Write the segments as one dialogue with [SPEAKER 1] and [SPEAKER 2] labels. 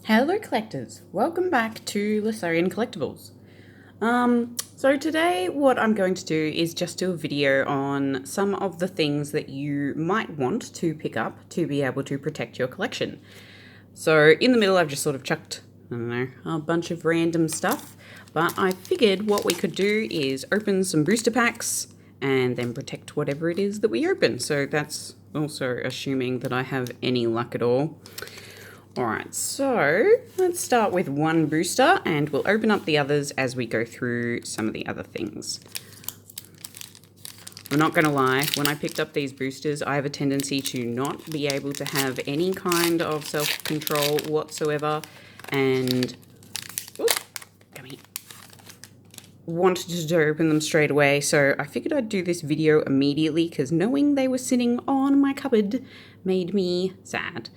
[SPEAKER 1] Hello collectors, welcome back to Litharian Collectibles. So today what I'm going to do is just do a video on some of the things that you might want to pick up to be able to protect your collection. So in the middle I've just sort of chucked, I don't know, a bunch of random stuff, but I figured what we could do is open some booster packs and then protect whatever it is that we open. So that's also assuming that I have any luck at all. Alright, so let's start with one booster and we'll open up the others as we go through some of the other things. I'm not going to lie, when I picked up these boosters, I have a tendency to not be able to have any kind of self-control whatsoever and wanted to open them straight away, so I figured I'd do this video immediately because knowing they were sitting on my cupboard made me sad.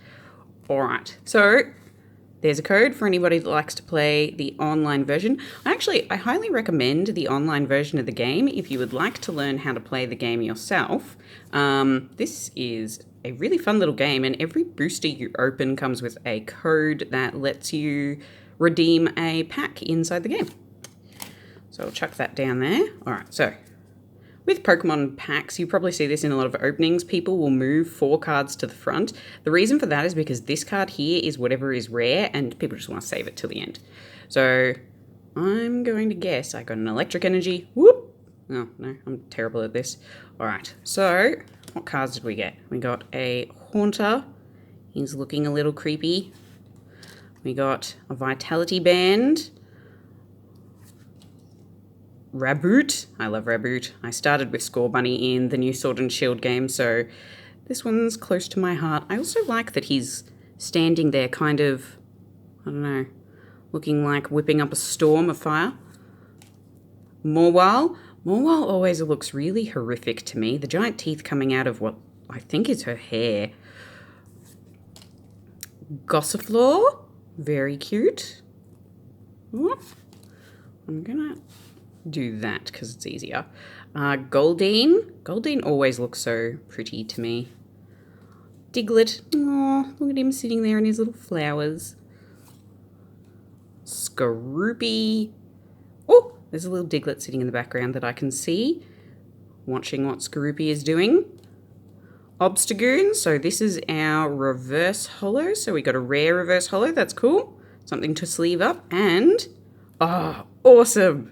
[SPEAKER 1] Alright, so there's a code for anybody that likes to play the online version. I highly recommend the online version of the game if you would like to learn how to play the game yourself. This is a really fun little game, and every booster you open comes with a code that lets you redeem a pack inside the game. So I'll chuck that down there. Alright, so with Pokemon packs, you probably see this in a lot of openings. People will move 4 cards to the front. The reason for that is because this card here is whatever is rare and people just want to save it till the end. So I'm going to guess I got an electric energy. Whoop! Oh, no, I'm terrible at this. All right, so what cards did we get? We got a Haunter. He's looking a little creepy. We got a Vitality Band. Raboot. I love Raboot. I started with Score Bunny in the new Sword and Shield game, so this one's close to my heart. I also like that he's standing there kind of, I don't know, looking like whipping up a storm of fire. Morwal. Morwal always looks really horrific to me. The giant teeth coming out of what I think is her hair. Gossifleur. Very cute. Oh, I'm gonna do that because it's easier. Goldeen. Goldeen always looks so pretty to me. Diglett. Oh, look at him sitting there in his little flowers. Skorupi. Oh, there's a little Diglett sitting in the background that I can see, watching what Skorupi is doing. Obstagoon. So this is our reverse holo. So we got a rare reverse holo. That's cool. Something to sleeve up. And, oh, awesome.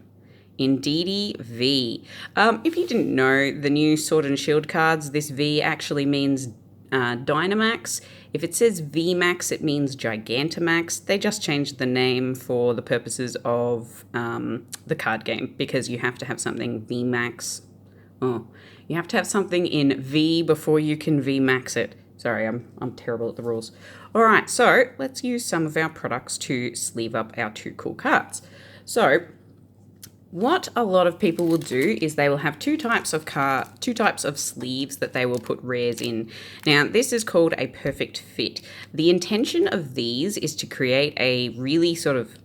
[SPEAKER 1] Indeedee V. If you didn't know, the new Sword and Shield cards, this V actually means Dynamax. If it says VMAX, it means Gigantamax. They just changed the name for the purposes of the card game because you have to have something VMAX. Oh, you have to have something in V before you can VMAX it. Sorry, I'm terrible at the rules. All right, so let's use some of our products to sleeve up our 2 cool cards. So what a lot of people will do is they will have two types of sleeves that they will put rares in. Now, this is called a perfect fit. The intention of these is to create a really sort of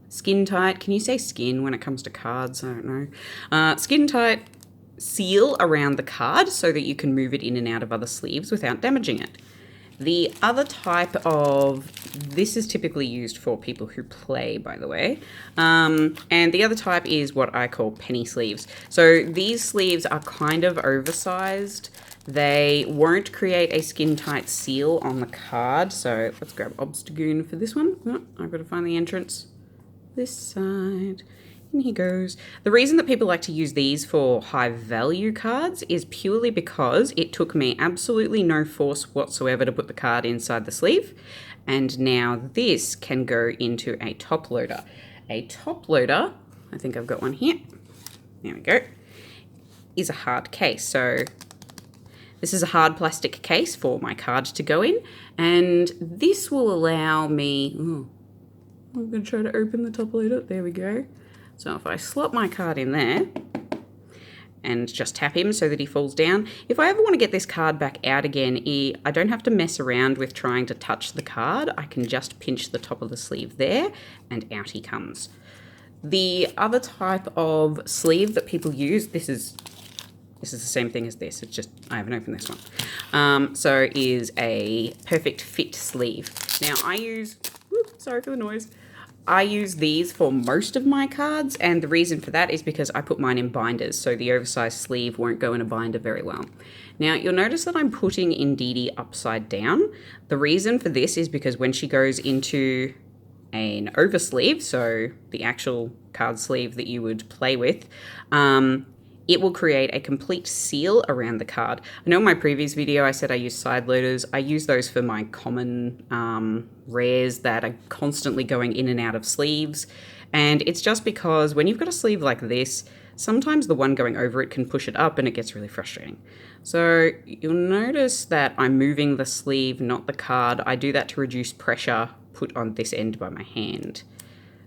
[SPEAKER 1] skin tight, can you say skin when it comes to cards? I don't know. Skin tight seal around the card so that you can move it in and out of other sleeves without damaging it. The other type of, this is typically used for people who play, by the way, and the other type is what I call penny sleeves. So these sleeves are kind of oversized. They won't create a skin-tight seal on the card. So let's grab Obstagoon for this one. Oh, I've got to find the entrance. This side. And he goes. The reason that people like to use these for high value cards is purely because it took me absolutely no force whatsoever to put the card inside the sleeve. And now this can go into a top loader. A top loader, I think I've got one here. There we go. Is a hard case. So this is a hard plastic case for my card to go in. And this will allow me, I'm going to try to open the top loader. There we go. So if I slot my card in there and just tap him so that he falls down, if I ever want to get this card back out again, I don't have to mess around with trying to touch the card. I can just pinch the top of the sleeve there and out he comes. The other type of sleeve that people use, this is the same thing as this. It's just, I haven't opened this one. So is a perfect fit sleeve. Now I use Sorry for the noise. I use these for most of my cards, and the reason for that is because I put mine in binders, so the oversized sleeve won't go in a binder very well. Now, you'll notice that I'm putting Indeedee upside down. The reason for this is because when she goes into an oversleeve, so the actual card sleeve that you would play with, it will create a complete seal around the card. I know in my previous video I said I use side loaders. I use those for my common rares that are constantly going in and out of sleeves. And it's just because when you've got a sleeve like this, sometimes the one going over it can push it up and it gets really frustrating. So you'll notice that I'm moving the sleeve, not the card. I do that to reduce pressure put on this end by my hand.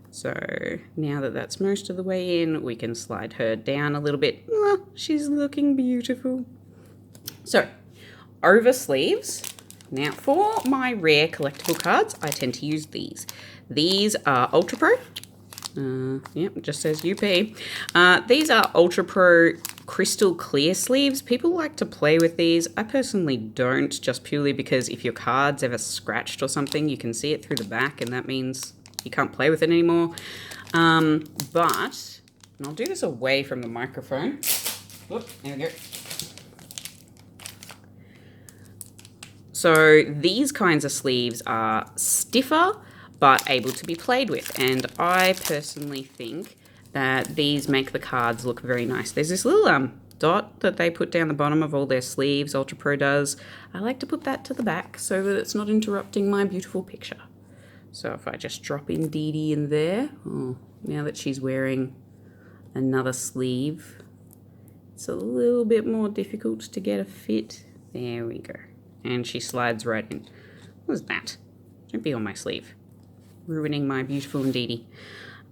[SPEAKER 1] So now that that's most of the way in, we can slide her down a little bit. Oh, she's looking beautiful. So, over sleeves. Now for my rare collectible cards, I tend to use these. These are Ultra Pro. It just says UP. These are Ultra Pro crystal clear sleeves. People like to play with these. I personally don't, just purely because if your card's ever scratched or something, you can see it through the back, and that means you can't play with it anymore. But, and I'll do this away from the microphone. Whoop, there we go. So these kinds of sleeves are stiffer, but able to be played with. And I personally think that these make the cards look very nice. There's this little dot that they put down the bottom of all their sleeves, Ultra Pro does. I like to put that to the back so that it's not interrupting my beautiful picture. So if I just drop Indeedee in there, now that she's wearing another sleeve, it's a little bit more difficult to get a fit. There we go. And she slides right in. What was that? Don't be on my sleeve. Ruining my beautiful Indeedee.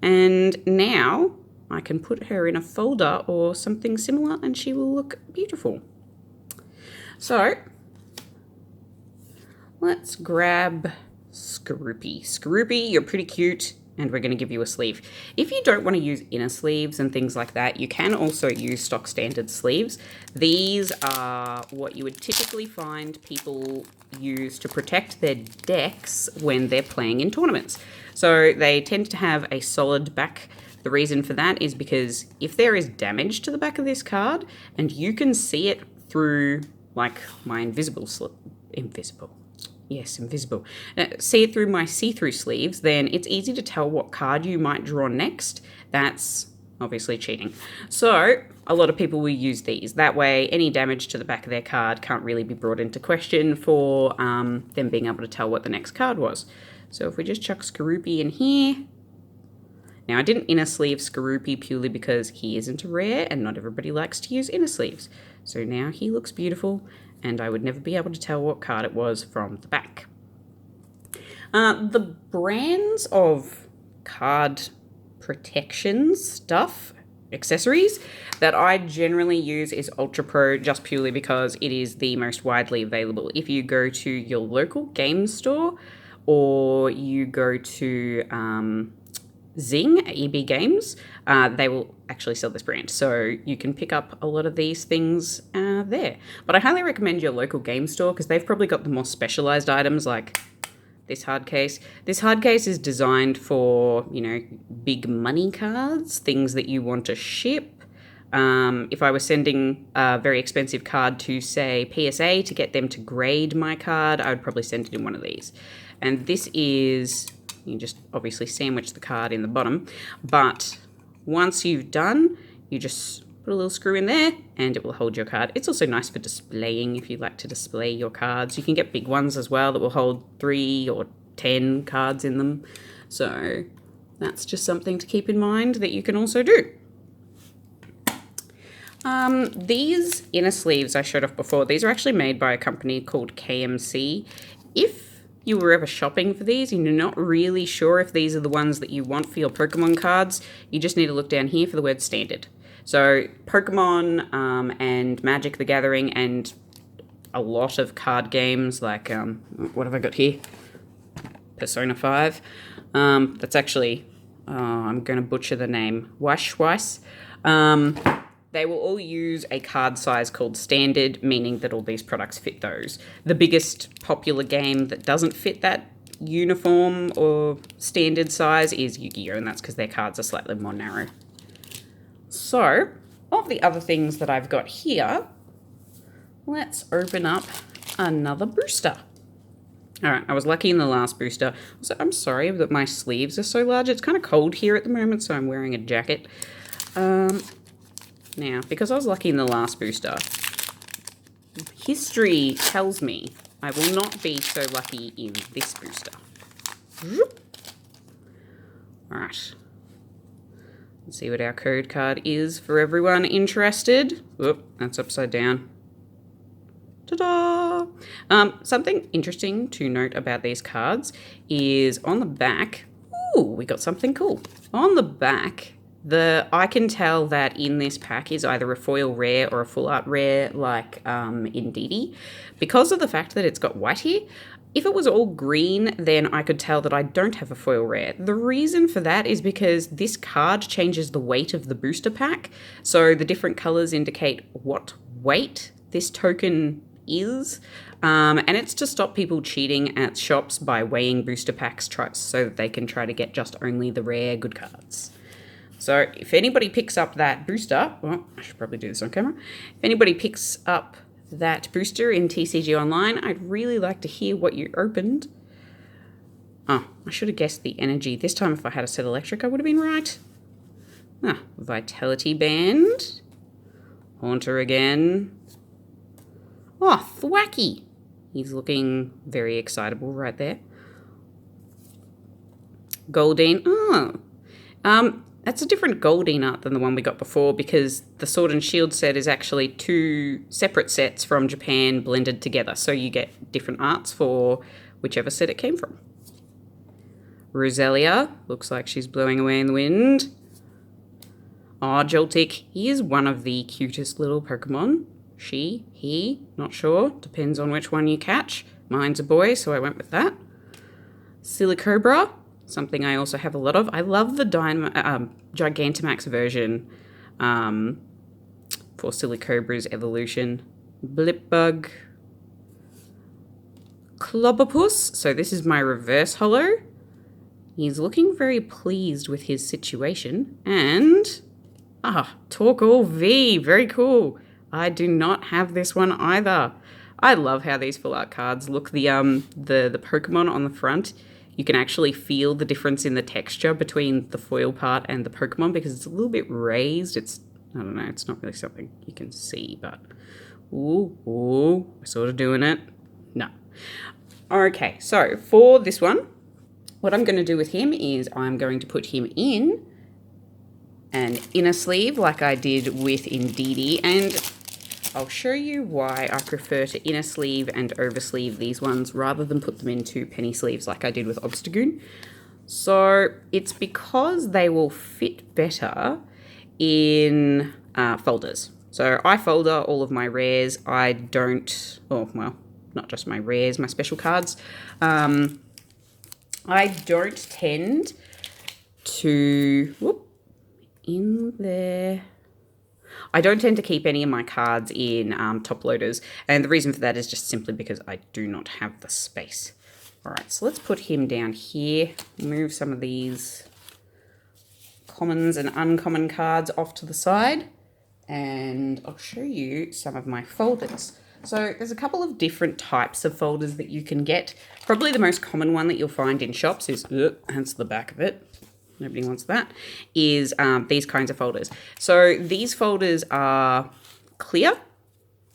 [SPEAKER 1] And now I can put her in a folder or something similar and she will look beautiful. So let's grab Skorupi. Skorupi, you're pretty cute, and we're going to give you a sleeve. If you don't want to use inner sleeves and things like that, you can also use stock standard sleeves. These are what you would typically find people use to protect their decks when they're playing in tournaments. So they tend to have a solid back. The reason for that is because if there is damage to the back of this card, and you can see it through, like, my invisible. See it through my see-through sleeves, then it's easy to tell what card you might draw next. That's obviously cheating. So a lot of people will use these. That way, any damage to the back of their card can't really be brought into question for them being able to tell what the next card was. So if we just chuck Skorupi in here. Now, I didn't inner sleeve Skorupi purely because he isn't a rare and not everybody likes to use inner sleeves. So now he looks beautiful, and I would never be able to tell what card it was from the back. The brands of card protection stuff, accessories, that I generally use is Ultra Pro, just purely because it is the most widely available. If you go to your local game store or you go to Zing, EB Games, they will actually sell this brand. So you can pick up a lot of these things there. But I highly recommend your local game store because they've probably got the more specialized items like this hard case. This hard case is designed for, you know, big money cards, things that you want to ship. If I was sending a very expensive card to, say, PSA to get them to grade my card, I would probably send it in one of these. And this is... You just obviously sandwich the card in the bottom, but once you've done, you just put a little screw in there and it will hold your card. It's also nice for displaying if you like to display your cards. You can get big ones as well that will hold 3 or 10 cards in them. So that's just something to keep in mind that you can also do. These inner sleeves I showed off before, these are actually made by a company called KMC. If you were ever shopping for these and you're not really sure if these are the ones that you want for your Pokemon cards, you just need to look down here for the word standard. So Pokemon and Magic the Gathering and a lot of card games like, what have I got here? Persona 5. That's actually, I'm going to butcher the name, Weiss. They will all use a card size called standard, meaning that all these products fit those. The biggest popular game that doesn't fit that uniform or standard size is Yu-Gi-Oh! And that's because their cards are slightly more narrow. So, of the other things that I've got here, let's open up another booster. All right, I was lucky in the last booster. So I'm sorry that my sleeves are so large. It's kind of cold here at the moment, so I'm wearing a jacket. Now, because I was lucky in the last booster, history tells me I will not be so lucky in this booster. All right. Let's see what our code card is for everyone interested. Whoop, that's upside down. Ta-da! Something interesting to note about these cards is on the back. Ooh, we got something cool. On the back, I can tell that in this pack is either a foil rare or a full art rare, like in DD. Because of the fact that it's got white here, if it was all green, then I could tell that I don't have a foil rare. The reason for that is because this card changes the weight of the booster pack. So the different colors indicate what weight this token is, and it's to stop people cheating at shops by weighing booster packs so that they can try to get just only the rare good cards. So if anybody picks up that booster, well, I should probably do this on camera. If anybody picks up that booster in TCG Online, I'd really like to hear what you opened. Oh, I should have guessed the energy. This time if I had a set electric, I would have been right. Vitality Band. Haunter again. Oh, Thwacky. He's looking very excitable right there. Goldeen. Oh. That's a different Goldeen art than the one we got before because the Sword and Shield set is actually 2 separate sets from Japan blended together. So you get different arts for whichever set it came from. Roselia. Looks like she's blowing away in the wind. Oh, Joltik. He is one of the cutest little Pokemon. She, he, not sure. Depends on which one you catch. Mine's a boy, so I went with that. Silicobra, something I also have a lot of. I love the Gigantamax version for Silicobra's evolution. Blipbug. Clobopus, so this is my reverse holo. He's looking very pleased with his situation. And, Torkoal V, very cool. I do not have this one either. I love how these full art cards look. The Pokemon on the front, you can actually feel the difference in the texture between the foil part and the Pokemon because it's a little bit raised. I don't know, it's not really something you can see, but ooh, we're sort of doing it. No. Okay, so for this one, what I'm going to do with him is I'm going to put him in an inner sleeve like I did with Indeedee, and I'll show you why I prefer to inner sleeve and oversleeve these ones rather than put them into penny sleeves like I did with Obstagoon. So it's because they will fit better in folders. So I folder all of my rares. I don't, not just my rares, my special cards. I don't tend to, I don't tend to keep any of my cards in top loaders, and the reason for that is just simply because I do not have the space. All right, so let's put him down here, move some of these commons and uncommon cards off to the side, and I'll show you some of my folders. So there's a couple of different types of folders that you can get. Probably the most common one that you'll find in shops is, that's the back of it. Nobody wants that, is these kinds of folders. So these folders are clear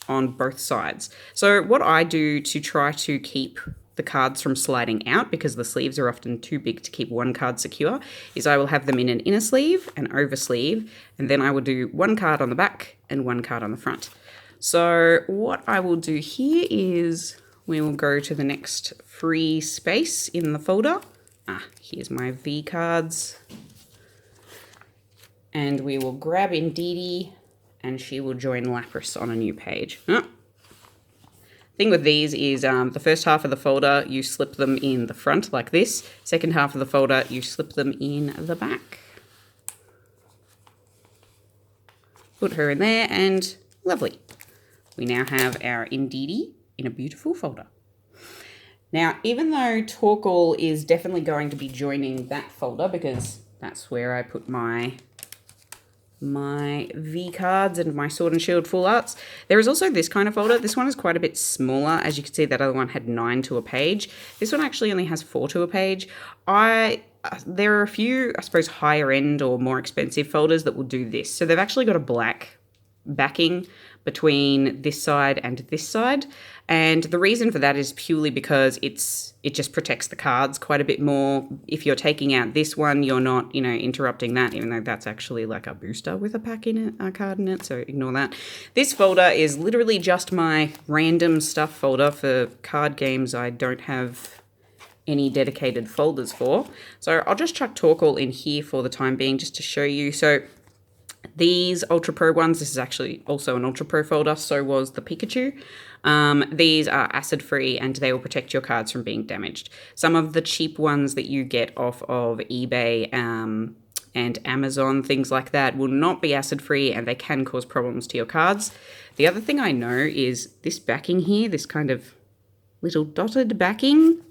[SPEAKER 1] on both sides. So what I do to try to keep the cards from sliding out, because the sleeves are often too big to keep one card secure, is I will have them in an inner sleeve, an over sleeve, and then I will do one card on the back and one card on the front. So what I will do here is we will go to the next free space in the folder. Here's my V cards. And we will grab Indeedee and she will join Lapras on a new page. Thing with these is the first half of the folder, you slip them in the front like this. Second half of the folder, you slip them in the back. Put her in there and lovely. We now have our Indeedee in a beautiful folder. Now, even though Torkoal is definitely going to be joining that folder because that's where I put my V cards and my Sword and Shield full arts. There is also this kind of folder. This one is quite a bit smaller. As you can see, that other one had 9 to a page. This one actually only has 4 to a page. There are a few, I suppose, higher end or more expensive folders that will do this. So they've actually got a black backing between this side and this side, and the reason for that is purely because it just protects the cards quite a bit more. If you're taking out this one, you're not, interrupting that, even though that's actually like a booster with a pack in it, a card in it, so ignore that. This folder is literally just my random stuff folder for card games I don't have any dedicated folders for. So I'll just chuck Torkoal in here for the time being just to show you. So these Ultra Pro ones, this is actually also an Ultra Pro folder, so was the Pikachu. These are acid free and they will protect your cards from being damaged. Some of the cheap ones that you get off of eBay and Amazon, things like that, will not be acid free and they can cause problems to your cards. The other thing I know is this backing here, this kind of little dotted backing,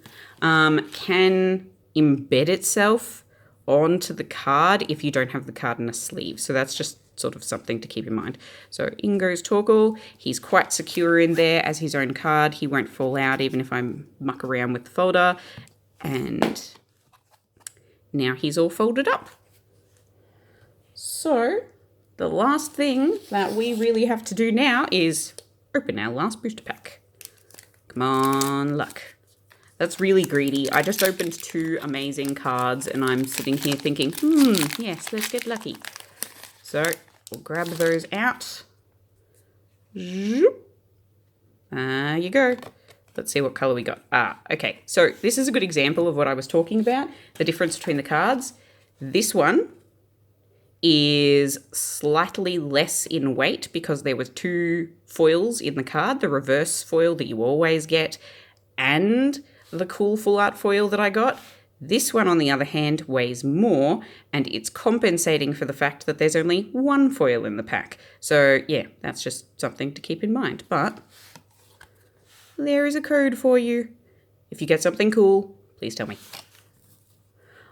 [SPEAKER 1] can embed itself onto the card if you don't have the card in a sleeve. So that's just sort of something to keep in mind. So in goes Torkoal. He's quite secure in there as his own card. He won't fall out even if I muck around with the folder. And now he's all folded up. So the last thing that we really have to do now is open our last booster pack. Come on, luck. That's really greedy. I just opened 2 amazing cards and I'm sitting here thinking, yes, let's get lucky. So we'll grab those out. There you go. Let's see what color we got. Okay. So this is a good example of what I was talking about, the difference between the cards. This one is slightly less in weight because there was 2 foils in the card, the reverse foil that you always get, and the cool full art foil that I got. This one, on the other hand, weighs more, and it's compensating for the fact that there's only 1 foil in the pack. So yeah, that's just something to keep in mind. But there is a code for you. If you get something cool, please tell me.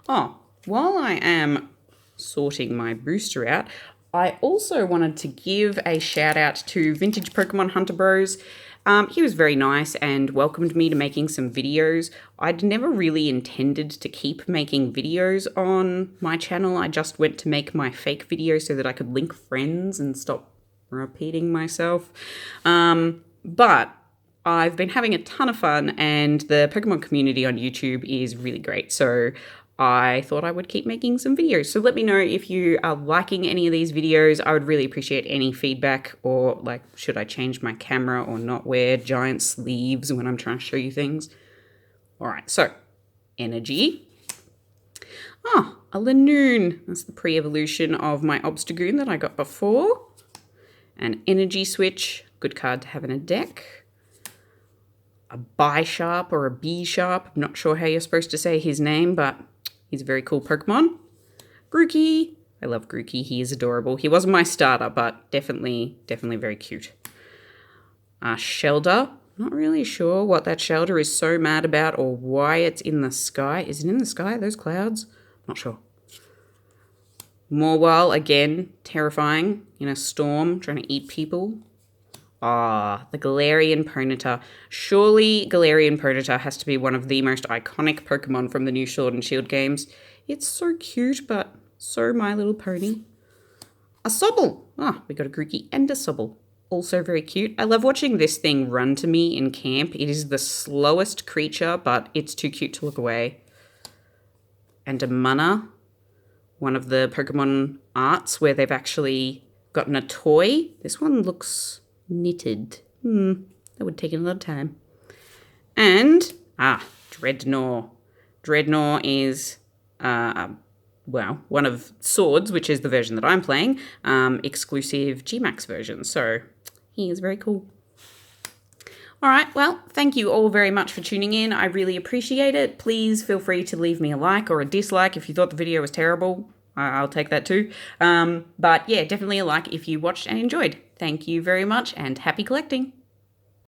[SPEAKER 1] Oh, while I am sorting my booster out, I also wanted to give a shout out to Vintage Pokemon Hunter Bros. He was very nice and welcomed me to making some videos. I'd never really intended to keep making videos on my channel. I just went to make my fake video so that I could link friends and stop repeating myself. But I've been having a ton of fun and the Pokemon community on YouTube is really great. So I thought I would keep making some videos. So let me know if you are liking any of these videos. I would really appreciate any feedback, or like, should I change my camera or not wear giant sleeves when I'm trying to show you things? All right, so energy. A Lanoon. That's the pre-evolution of my Obstagoon that I got before. An energy switch, good card to have in a deck. A Bisharp or a B-Sharp. I'm not sure how you're supposed to say his name, but he's a very cool Pokemon. Grookey. I love Grookey. He is adorable. He wasn't my starter, but definitely very cute. Shelder. Not really sure what that Shelder is so mad about or why it's in the sky. Is it in the sky, those clouds? Not sure. Morwell, again, terrifying. In a storm, trying to eat people. The Galarian Ponyta. Surely Galarian Ponyta has to be one of the most iconic Pokemon from the new Sword and Shield games. It's so cute, but so My Little Pony. A Sobble. We got a Grookey and a Sobble. Also very cute. I love watching this thing run to me in camp. It is the slowest creature, but it's too cute to look away. And a Munna. One of the Pokemon arts where they've actually gotten a toy. This one looks knitted. That would take a lot of time. And, Dreadnought. Dreadnought is, one of Swords, which is the version that I'm playing, exclusive G-Max version. So, he is very cool. All right, well, thank you all very much for tuning in. I really appreciate it. Please feel free to leave me a like or a dislike if you thought the video was terrible. I'll take that too. But yeah, definitely a like if you watched and enjoyed. Thank you very much and happy collecting.